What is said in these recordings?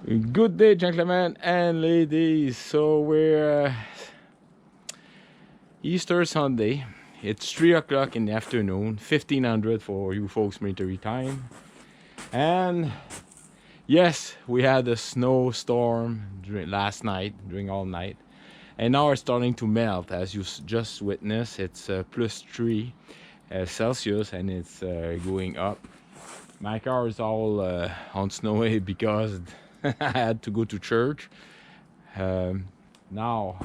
Good day, gentlemen and ladies. So we're Easter Sunday. It's 3 o'clock in the afternoon, 1500 for you folks military time. And yes, we had a snowstorm last night, during all night. And now it's starting to melt, as you just witnessed. It's +3 Celsius and it's going up. My car is all on snowy because I had to go to church. Now,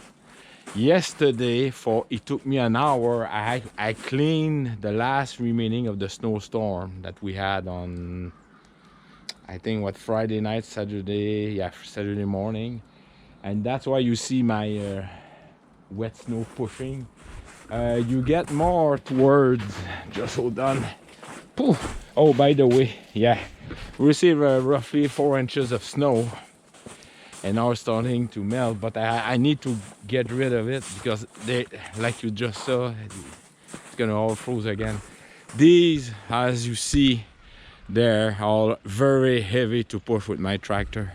yesterday, it took me an hour. I cleaned the last remaining of the snowstorm that we had on, I think, Friday night, Saturday, yeah, Saturday morning. And that's why you see my wet snow pushing. You get more towards, just hold on. Poof. Oh, by the way, yeah, we received roughly 4 inches of snow and now it's starting to melt, but I need to get rid of it because they, like you just saw, it's gonna all froze again. These, as you see, they're all very heavy to push with my tractor,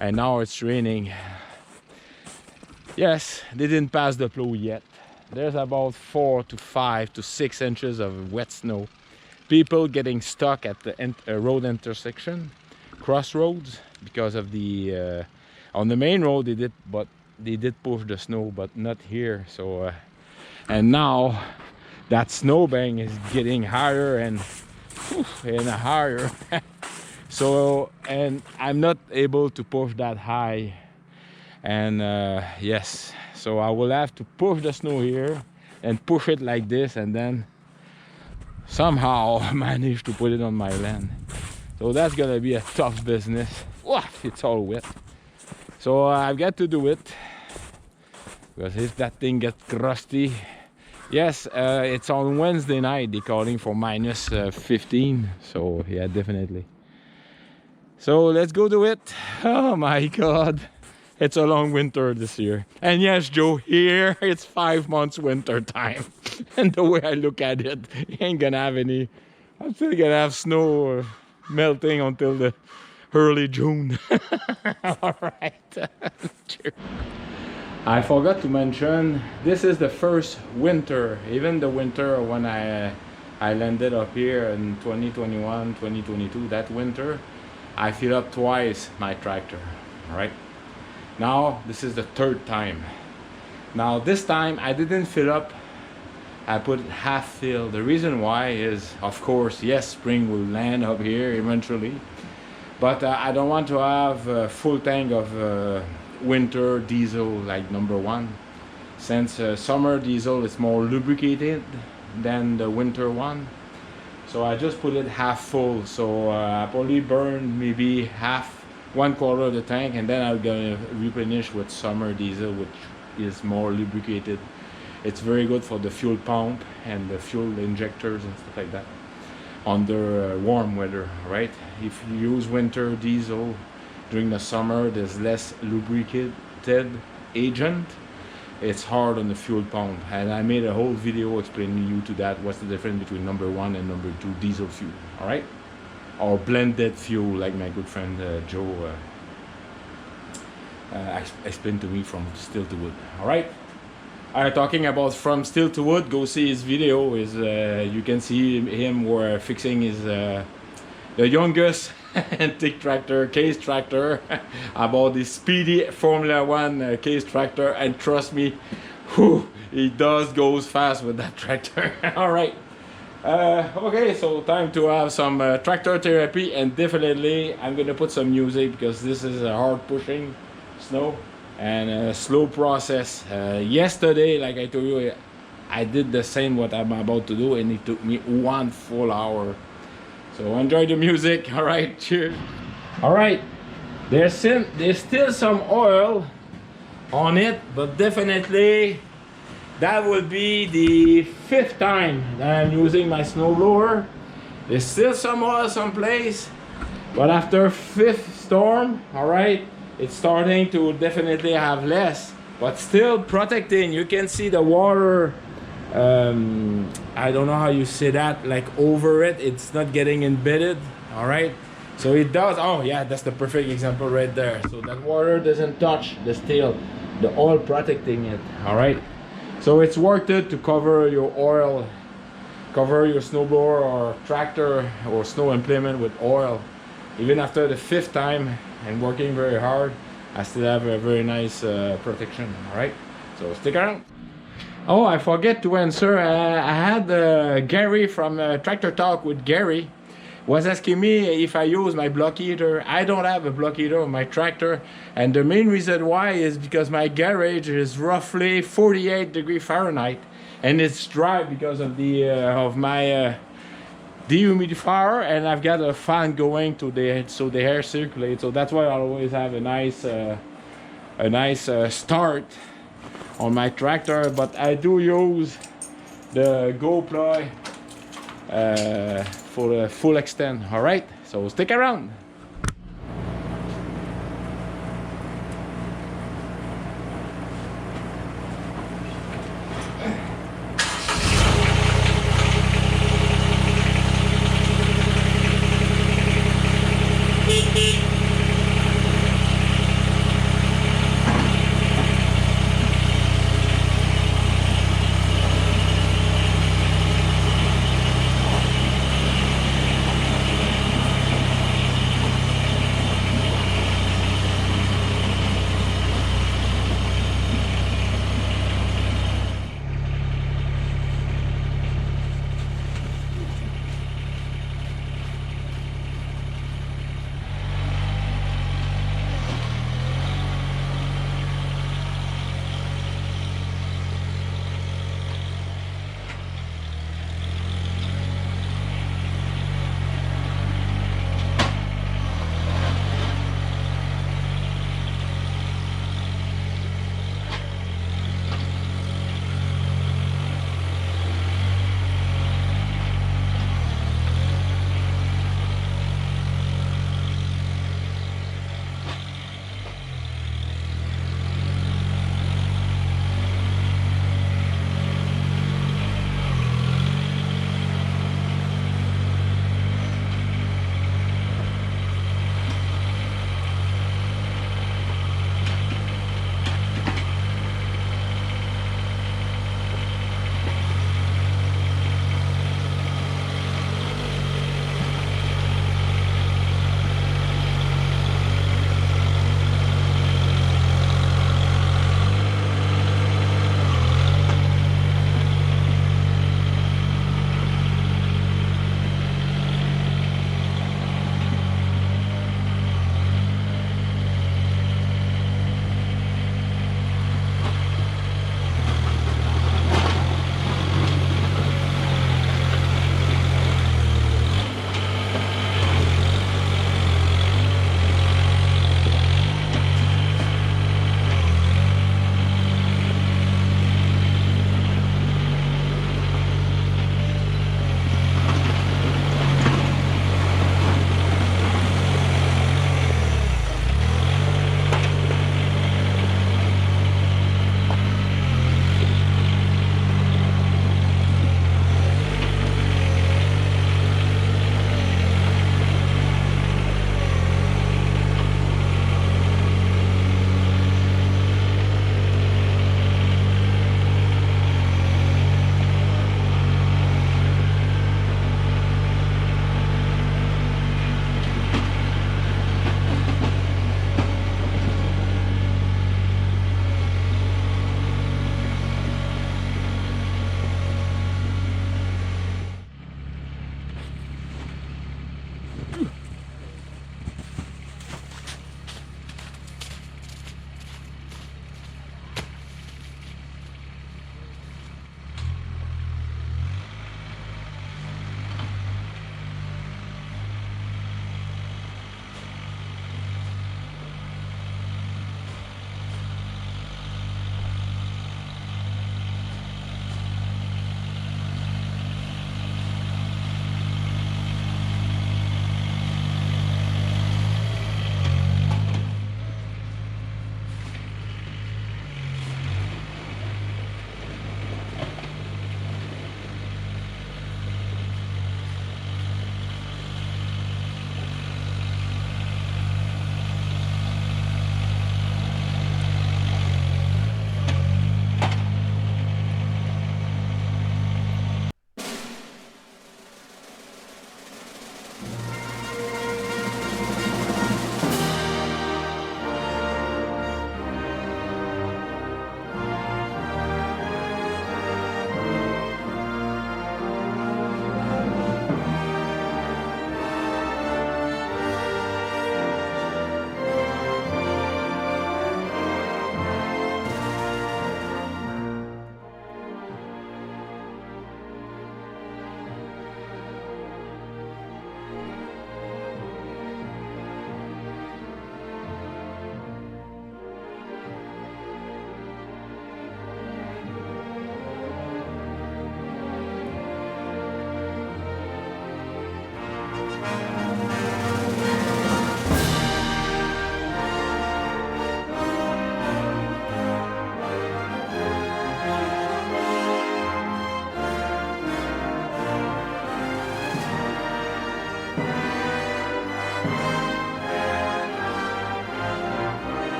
and now it's raining. Yes, they didn't pass the plow yet. There's about 4 to 5 to 6 inches of wet snow. People getting stuck at the road intersection, crossroads, because of the on the main road they did push the snow, but not here. So and now that snowbank is getting higher and higher. So, and I'm not able to push that high, and yes, so I will have to push the snow here and push it like this, and then somehow manage to put it on my land. So that's gonna be a tough business. Wow, it's all wet. So I've got to do it, because if that thing gets crusty. Yes, it's on Wednesday night, they're calling for minus 15. So yeah, definitely. So let's go do it. Oh my god, it's a long winter this year. And yes, Joe, here it's 5 months winter time. And the way I look at it, you ain't gonna have any. I'm still gonna have snow melting until the early June. All right. I forgot to mention, this is the first winter, even the winter when I landed up here in 2021, 2022, that winter, I filled up twice my tractor. All right. Now, this is the third time. Now, this time I didn't fill up, I put half fill. The reason why is, of course, yes, spring will land up here eventually, but I don't want to have a full tank of winter diesel like number one, since summer diesel is more lubricated than the winter one. So I just put it half full. So I probably burn maybe one quarter of the tank, and then I'm gonna replenish with summer diesel, which is more lubricated. It's very good for the fuel pump and the fuel injectors and stuff like that under warm weather, right? If you use winter diesel during the summer, there's less lubricated agent. It's hard on the fuel pump, and I made a whole video explaining you to that, what's the difference between number 1 and number 2 diesel fuel, all right? Or blended fuel, like my good friend Joe explained to me from Steel to Wood. All right. Talking about from Steel to Wood, go see his video. Is you can see him where fixing his the youngest antique tractor, case tractor. I bought this speedy Formula 1 case tractor, and trust me, whew, it goes fast with that tractor. All right. Okay, so time to have some tractor therapy, and definitely I'm gonna put some music because this is a hard pushing snow and a slow process. Yesterday, like I told you, I did the same what I'm about to do, and it took me 1 full hour. So enjoy the music. All right, cheers. All right, there's still some oil on it, but definitely that would be the 5th time that I'm using my snowblower. There's still some oil someplace, but after 5th storm, all right, it's starting to definitely have less, but still protecting. You can see the water, I don't know how you say that, like over it, it's not getting embedded. All right, So it does. Oh yeah, that's the perfect example right there. So that water doesn't touch the steel, the oil protecting it. All right. So it's worth it to cover your oil, cover your snowblower or tractor or snow implement with oil. Even after the 5th time and working very hard, I still have a very nice protection. All right. So stick around. Oh, I forget to answer. I had Gary from Tractor Talk with Gary was asking me if I use my block heater. I don't have a block heater on my tractor, and the main reason why is because my garage is roughly 48°F, and it's dry because of the of my dehumidifier, and I've got a fan going to the so the air circulates. So that's why I always have a nice start on my tractor. But I do use the Go Ploy for the full extent. All right, so stick around.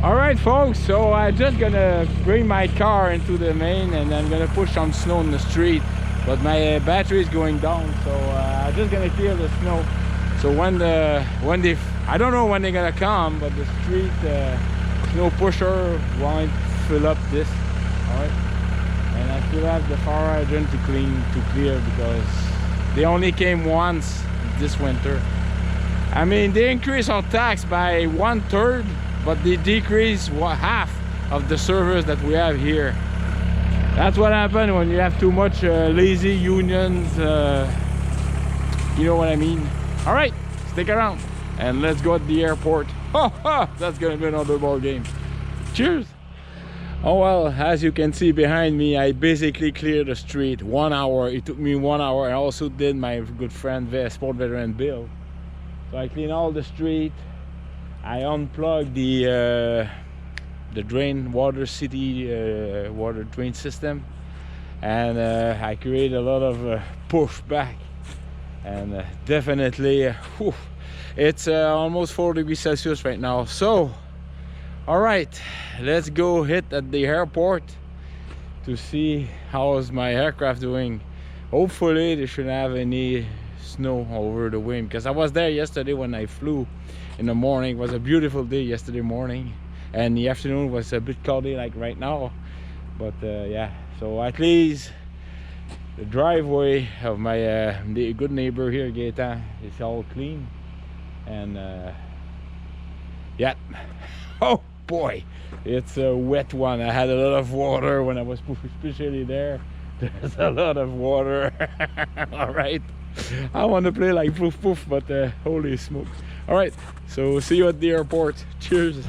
Alright folks, so I'm just gonna bring my car into the main and I'm gonna push some snow in the street, but my battery is going down, so I'm just gonna clear the snow. So when they, I don't know when they're gonna come, but the street snow pusher won't fill up this. Alright, and I still have the fire hydrant to clear because they only came once this winter. I mean, they increased our tax by 1/3, but they decrease half of the servers that we have here. That's what happens when you have too much lazy unions, you know what I mean. All right, stick around and let's go at the airport. That's gonna be another ball game. Cheers. Oh well, as you can see behind me, I basically cleared the street 1 hour. It took me 1 hour. I also did my good friend sport veteran Bill. So I cleaned all the street. I unplugged the drain water city water drain system, and I created a lot of pushback, and definitely it's almost 4 degrees Celsius right now. So all right, let's go hit at the airport to see how's my aircraft doing. Hopefully they shouldn't have any snow over the wing, because I was there yesterday when I flew in the morning. It was a beautiful day yesterday morning, and the afternoon was a bit cloudy like right now, but yeah, so at least the driveway of my good neighbor here, Gaetan, is all clean, and yeah. Oh boy, it's a wet one. I had a lot of water when I was especially there. There's a lot of water. All right, I want to play like poof poof, but holy smoke. All right, so see you at the airport. Cheers.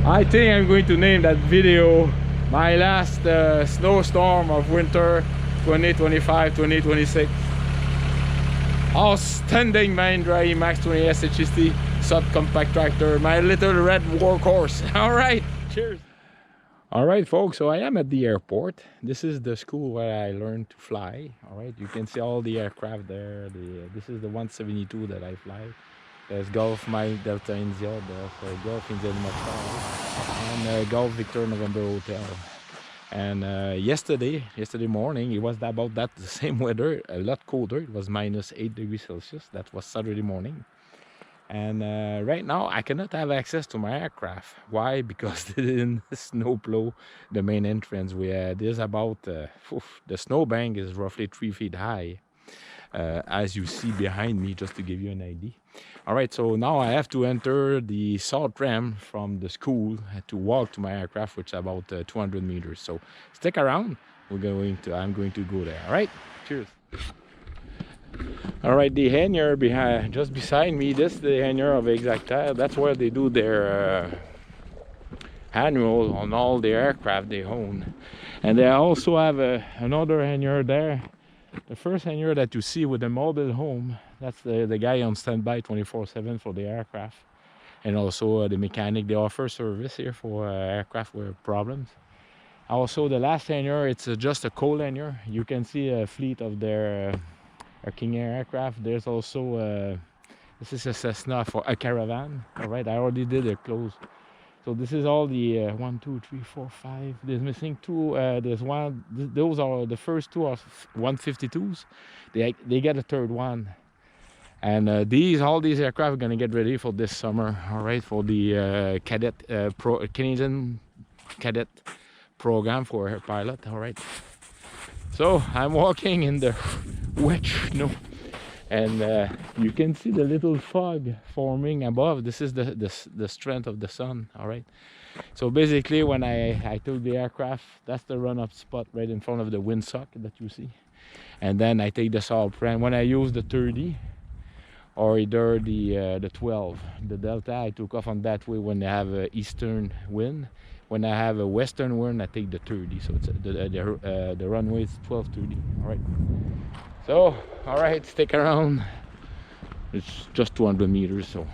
I think I'm going to name that video my last snowstorm of winter 2025-2026. Outstanding Mahindra eMax 20S HST subcompact tractor, my little red workhorse. All right, cheers. All right, folks, so I am at the airport. This is the school where I learned to fly. All right, you can see all the aircraft there. This is the 172 that I fly. There's Golf Mike Delta India, there's Golf India Motor, and Golf Victor November Hotel. And yesterday morning, it was about that the same weather, a lot colder. It was -8 degrees Celsius. That was Saturday morning. And right now I cannot have access to my aircraft. Why? Because they didn't snowplow the main entrance. There's about the snowbank is roughly 3 feet high, as you see behind me, just to give you an idea. All right, so now I have to enter the south ramp from the school to walk to my aircraft, which is about 200 meters. So stick around. I'm going to go there. All right, cheers. All right, the hangar behind, just beside me, this is the hangar of Exactile. That's where they do their annual on all the aircraft they own. And they also have another hangar there. The first hangar that you see with the mobile home, that's the guy on standby 24/7 for the aircraft. And also the mechanic, they offer service here for aircraft with problems. Also the last hangar, it's just a coal hangar. You can see a fleet of their King Air aircraft. There's also this is a Cessna for a caravan. All right, I already did a close. So this is all the 1, 2, 3, 4, 5. There's missing 2. There's one. Those are the first 2 are 152s. They get a third one. And all these aircraft are gonna get ready for this summer. All right, for the cadet Canadian cadet program for air pilot. All right. So I'm walking in the wet snow, and you can see the little fog forming above. This is the strength of the sun. All right, so basically when I took the aircraft, that's the run-up spot right in front of the windsock that you see, and then I take the south ramp. When I use the 30 or either the 12, the Delta, I took off on that way when they have an eastern wind. When I have a western wind, I take the 30. So it's the runway is 12:30. All right. So, all right, stick around. It's just 200 meters, so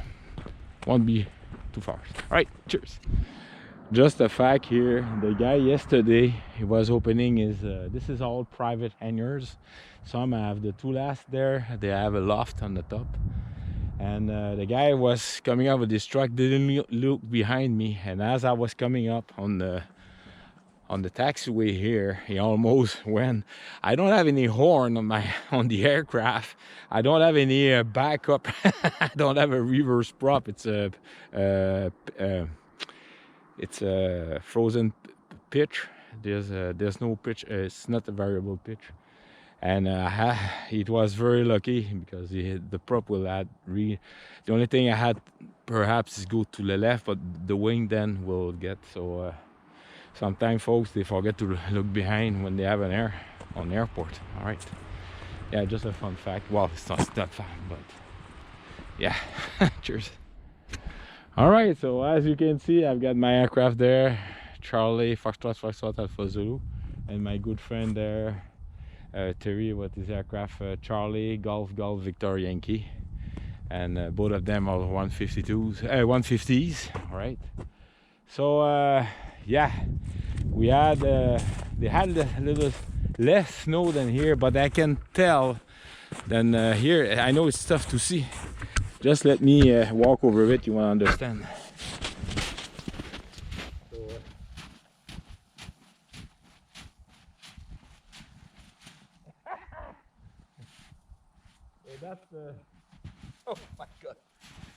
won't be too far. All right, cheers. Just a fact here, the guy yesterday, he was opening his, this is all private hangars. Some have the 2 last there, they have a loft on the top. And the guy was coming up with this truck, didn't look behind me, and as I was coming up on the taxiway here, he almost went. I don't have any horn on the aircraft. I don't have any backup. I don't have a reverse prop. It's a frozen pitch. There's no pitch. It's not a variable pitch. And it was very lucky because the prop will add. The only thing I had perhaps is go to the left, but the wing then will get so. Sometimes folks, they forget to look behind when they have an on the airport. All right, yeah, just a fun fact. Well, it's not that fun, but yeah. Cheers. All right, so as you can see, I've got my aircraft there, Charlie Foxtrot Alpha Zulu, and my good friend there, Terry, with his aircraft, Charlie Golf Victor Yankee, and both of them are 152s, 150s. All right, so yeah, we had they had a little less snow than here, but I can tell than here. I know it's tough to see. Just let me walk over it, you want to understand. That's oh my god.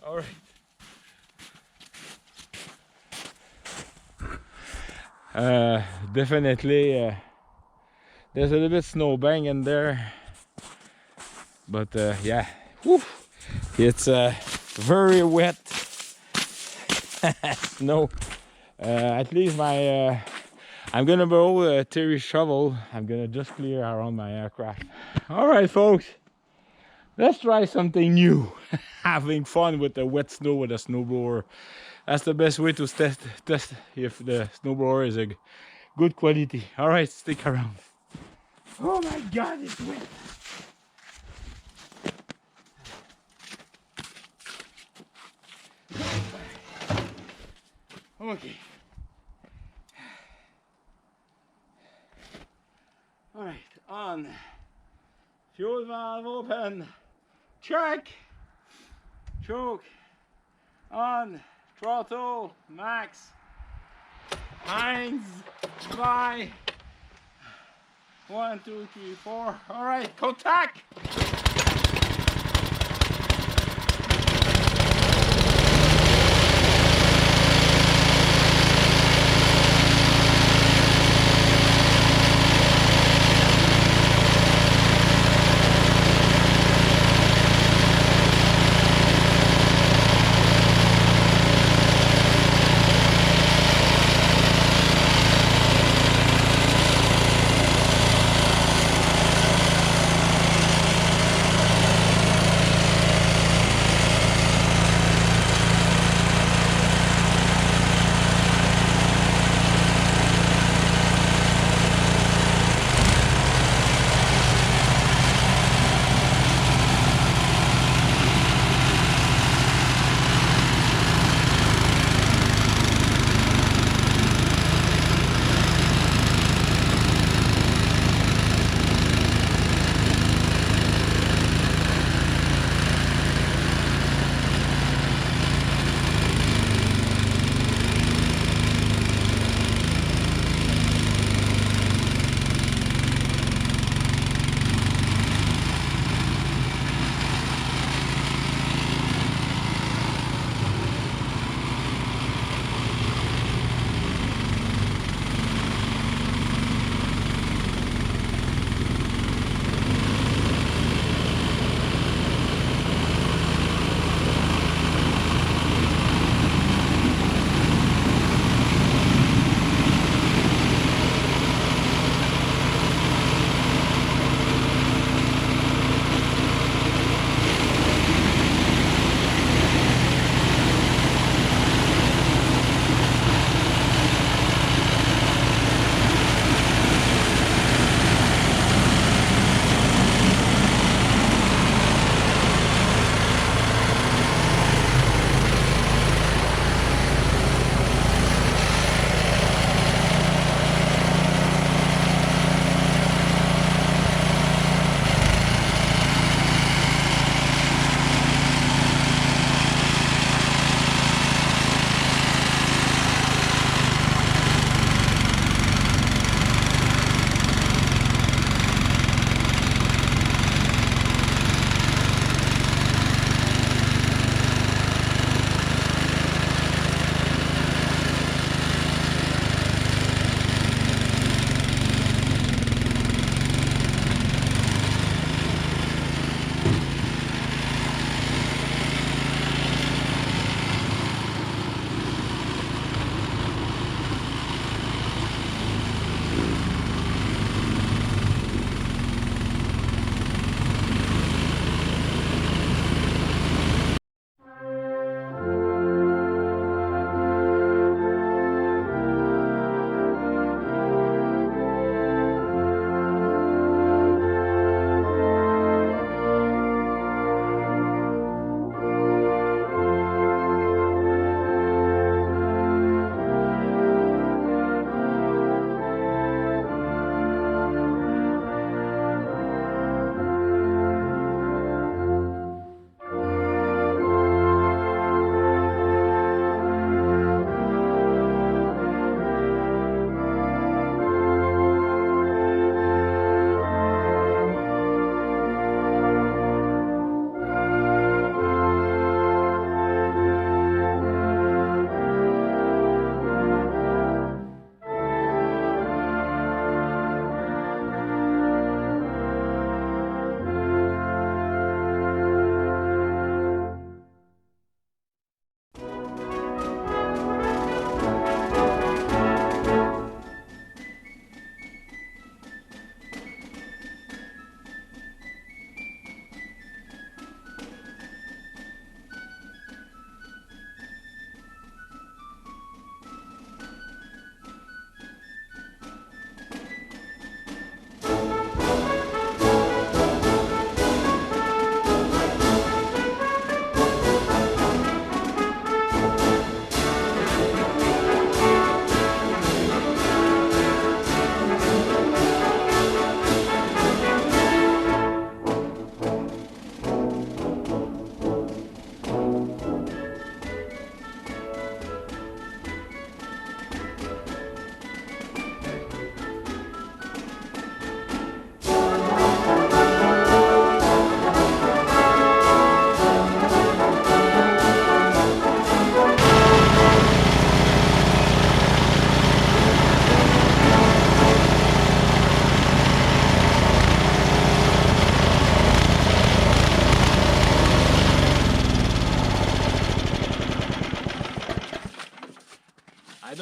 All right. Definitely there's a little bit snowbank in there, but yeah, whew, it's very wet snow. At least my I'm gonna borrow Terry's shovel. I'm gonna just clear around my aircraft. All right, folks, let's try something new. Having fun with the wet snow with a snowblower. That's the best way to test if the snowblower is a good quality. All right, stick around. Oh my god, it's wet. Okay. Alright, on. Fuel valve open. Check. Choke. On. Throttle. Max. Hinds. Fly. 1, 2, 3, 4. Alright, contact.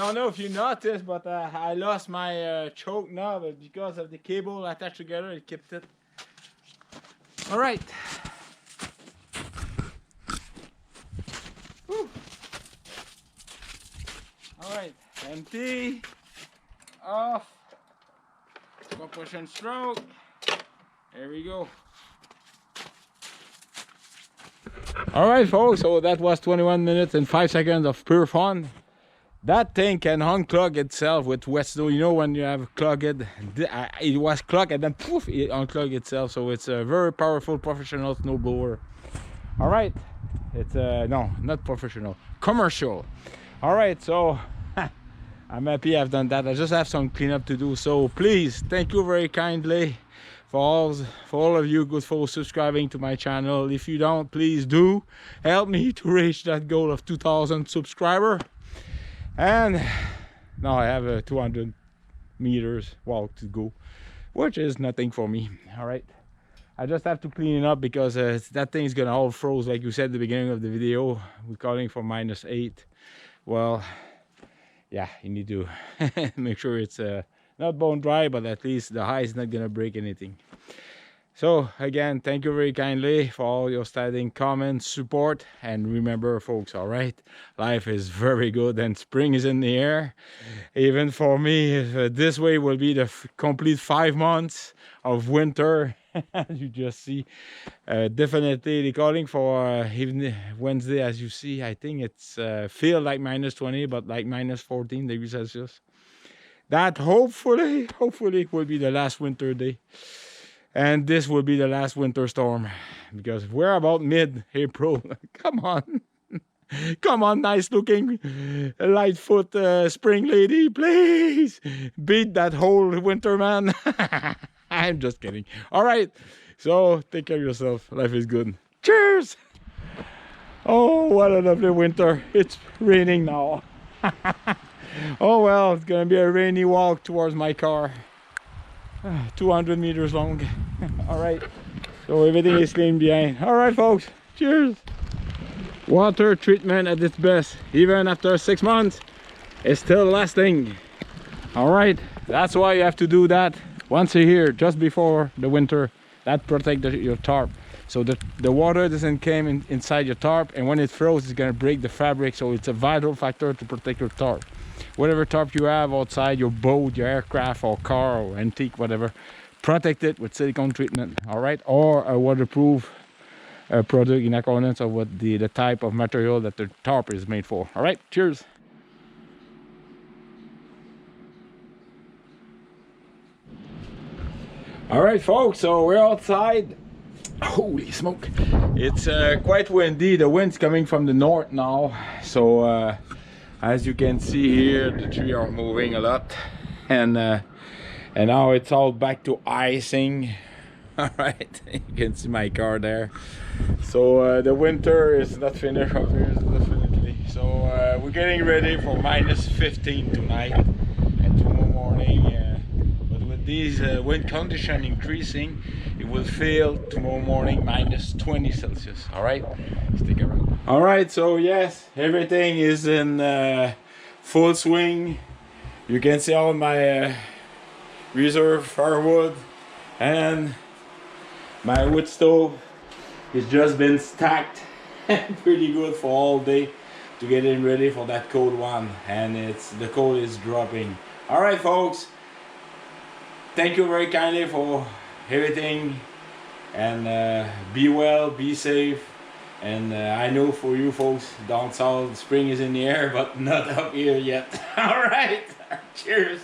don't know if you noticed, but I lost my choke knob because of the cable attached together. It kept it. All right. Whew. All right, empty, off, compression stroke. There we go. All right, folks, so that was 21 minutes and 5 seconds of pure fun. That thing can unclog itself with wet snow. You know, when you have clogged, it was clogged and then poof, it unclogged itself. So it's a very powerful professional snowblower. All right, it's no, not professional, commercial. All right, so I'm happy I've done that. I just have some cleanup to do. So please, thank you very kindly for all of you good folks subscribing to my channel. If you don't, please do help me to reach that goal of 2,000 subscribers. And now I have a 200 meters walk to go, which is nothing for me. All right, I just have to clean it up because that thing is gonna all froze, like you said at the beginning of the video. We're calling for -8. Well, yeah, you need to make sure it's not bone dry, but at least the high is not gonna break anything. So again, thank you very kindly for all your standing comments, support, and remember, folks, all right, life is very good and spring is in the air. Even for me, this way will be the complete 5 months of winter. As you just see, definitely they're calling for even Wednesday, as you see. I think it's feel like -20, but like -14 degrees Celsius. That hopefully will be the last winter day. And this will be the last winter storm, because we're about mid-April. Come on. Come on, nice looking Lightfoot spring lady, please beat that whole winter, man. I'm just kidding. All right, so take care of yourself. Life is good. Cheers. Oh, what a lovely winter. It's raining now. Oh well, it's gonna be a rainy walk towards my car. 200 meters long. All right, so everything is clean behind. All right, folks, cheers. Water treatment at its best, even after 6 months, it's still lasting. All right, that's why you have to do that once a year, just before the winter. That protects your tarp, so the water doesn't come inside your tarp, and when it froze, it's gonna break the fabric. So it's a vital factor to protect your tarp. Whatever tarp you have outside your boat, your aircraft or car or antique, whatever, protect it with silicone treatment, all right, or a waterproof product in accordance of what the type of material that the tarp is made for. All right, cheers. All right, folks, so we're outside. Holy smoke, it's quite windy. The wind's coming from the north now, so as you can see here, the trees are moving a lot, and now it's all back to icing. All right, you can see my car there. So the winter is not finished up here, definitely. So we're getting ready for -15 tonight and tomorrow morning. But with these wind conditions increasing, it will feel tomorrow morning -20 Celsius. All right, stick around. All right, so yes, everything is in full swing. You can see all my reserve firewood, and my wood stove has just been stacked pretty good for all day to get it ready for that cold one, and the cold is dropping. All right, folks, thank you very kindly for everything, and be well, be safe. And I know for you folks down south, spring is in the air, but not up here yet. All right, cheers.